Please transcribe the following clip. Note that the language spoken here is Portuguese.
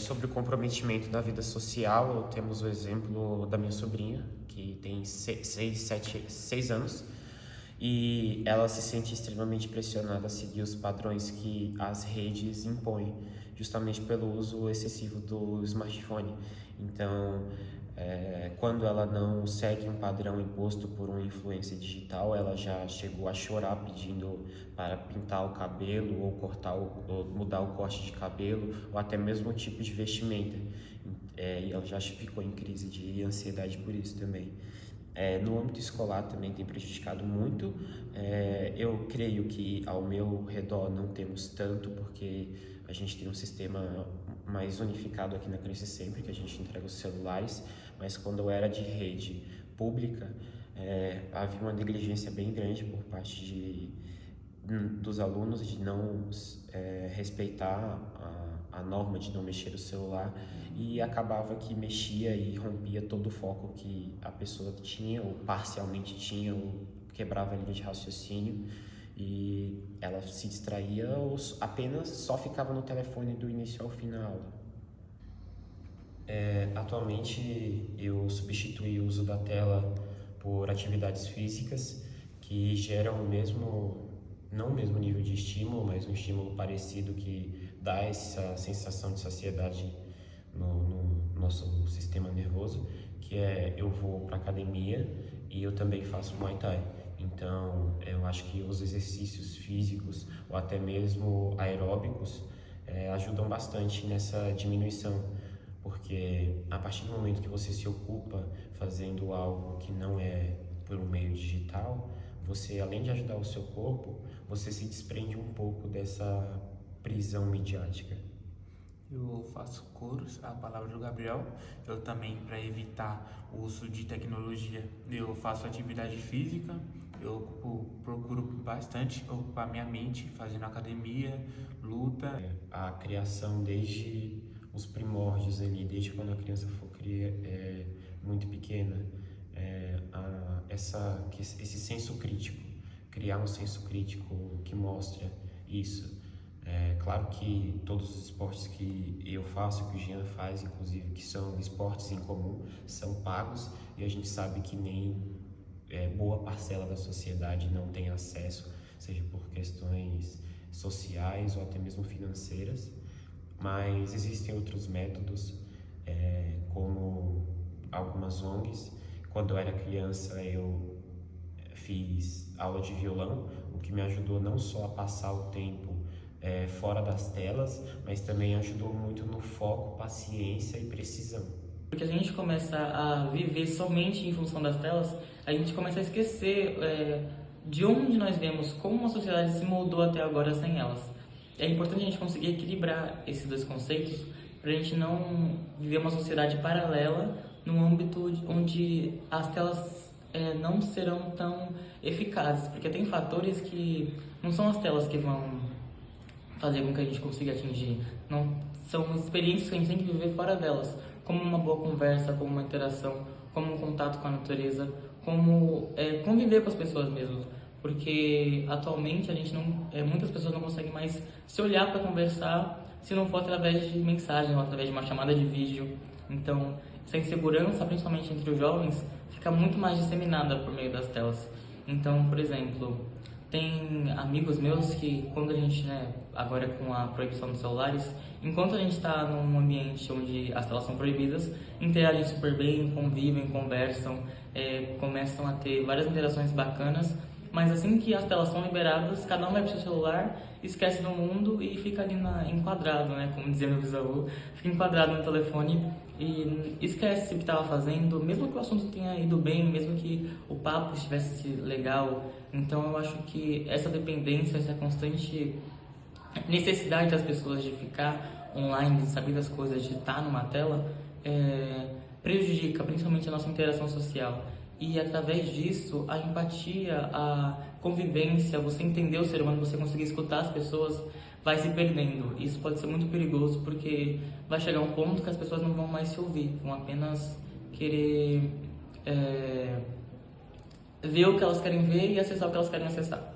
sobre o comprometimento da vida social, temos o exemplo da minha sobrinha, que tem 6 anos, e ela se sente extremamente pressionada a seguir os padrões que as redes impõem, justamente pelo uso excessivo do smartphone. Então, quando ela não segue um padrão imposto por uma influência digital, ela já chegou a chorar pedindo para pintar o cabelo ou ou mudar o corte de cabelo ou até mesmo o tipo de vestimenta. E ela já ficou em crise de ansiedade por isso também. No âmbito escolar também tem prejudicado muito. Eu creio que ao meu redor não temos tanto, porque a gente tem um sistema mais unificado aqui na Cresce Sempre, que a gente entrega os celulares, mas quando eu era de rede pública, havia uma negligência bem grande por parte dos alunos de não respeitar a norma de não mexer o celular, e acabava que mexia e rompia todo o foco que a pessoa tinha, ou parcialmente tinha, ou quebrava a linha de raciocínio, e ela se distraía ou apenas só ficava no telefone do início ao fim da aula. Atualmente eu substituí o uso da tela por atividades físicas que geram não o mesmo nível de estímulo, mas um estímulo parecido que dá essa sensação de saciedade no nosso sistema nervoso, que eu vou para academia e eu também faço Muay Thai. Então, eu acho que os exercícios físicos ou até mesmo aeróbicos ajudam bastante nessa diminuição, porque a partir do momento que você se ocupa fazendo algo que não é por um meio digital, você, além de ajudar o seu corpo, você se desprende um pouco dessa prisão midiática. Eu faço curso, a palavra do Gabriel. Eu também, para evitar o uso de tecnologia, eu faço atividade física. Eu procuro bastante ocupar minha mente fazendo academia, luta. A criação desde os primórdios ali, desde quando a criança for muito pequena, esse senso crítico, criar um senso crítico que mostre isso. Claro que todos os esportes que eu faço, que o Jean faz, inclusive, que são esportes em comum, são pagos, e a gente sabe que nem boa parcela da sociedade não tem acesso, seja por questões sociais ou até mesmo financeiras, mas existem outros métodos, como algumas ONGs. Quando eu era criança, eu fiz aula de violão, o que me ajudou não só a passar o tempo fora das telas, mas também ajudou muito no foco, paciência e precisão. Porque a gente começa a viver somente em função das telas, a gente começa a esquecer de onde nós vemos, como a sociedade se moldou até agora sem elas. É importante a gente conseguir equilibrar esses dois conceitos para a gente não viver uma sociedade paralela num âmbito onde as telas não serão tão eficazes, porque tem fatores que não são as telas que vão fazer com que a gente consiga atingir, não são experiências que a gente tem que viver fora delas, como uma boa conversa, como uma interação, como um contato com a natureza, como conviver com as pessoas mesmo, porque atualmente muitas pessoas não conseguem mais se olhar para conversar se não for através de mensagem ou através de uma chamada de vídeo. Então, essa insegurança, principalmente entre os jovens, fica muito mais disseminada por meio das telas. Então, por exemplo, tem amigos meus que, quando a gente, agora com a proibição dos celulares, enquanto a gente está num ambiente onde as telas são proibidas, interagem super bem, convivem, conversam, começam a ter várias interações bacanas, mas assim que as telas são liberadas, cada um vai para o seu celular, esquece do mundo e fica ali enquadrado, como dizia meu bisavô, fica enquadrado no telefone e esquece o que estava fazendo, mesmo que o assunto tenha ido bem, mesmo que o papo estivesse legal. Então eu acho que essa dependência, essa constante necessidade das pessoas de ficar online, de saber das coisas, de estar numa tela, prejudica principalmente a nossa interação social. E através disso, a empatia, a convivência, você entender o ser humano, você conseguir escutar as pessoas, vai se perdendo. Isso pode ser muito perigoso, porque vai chegar um ponto que as pessoas não vão mais se ouvir, vão apenas querer ver o que elas querem ver e acessar o que elas querem acessar.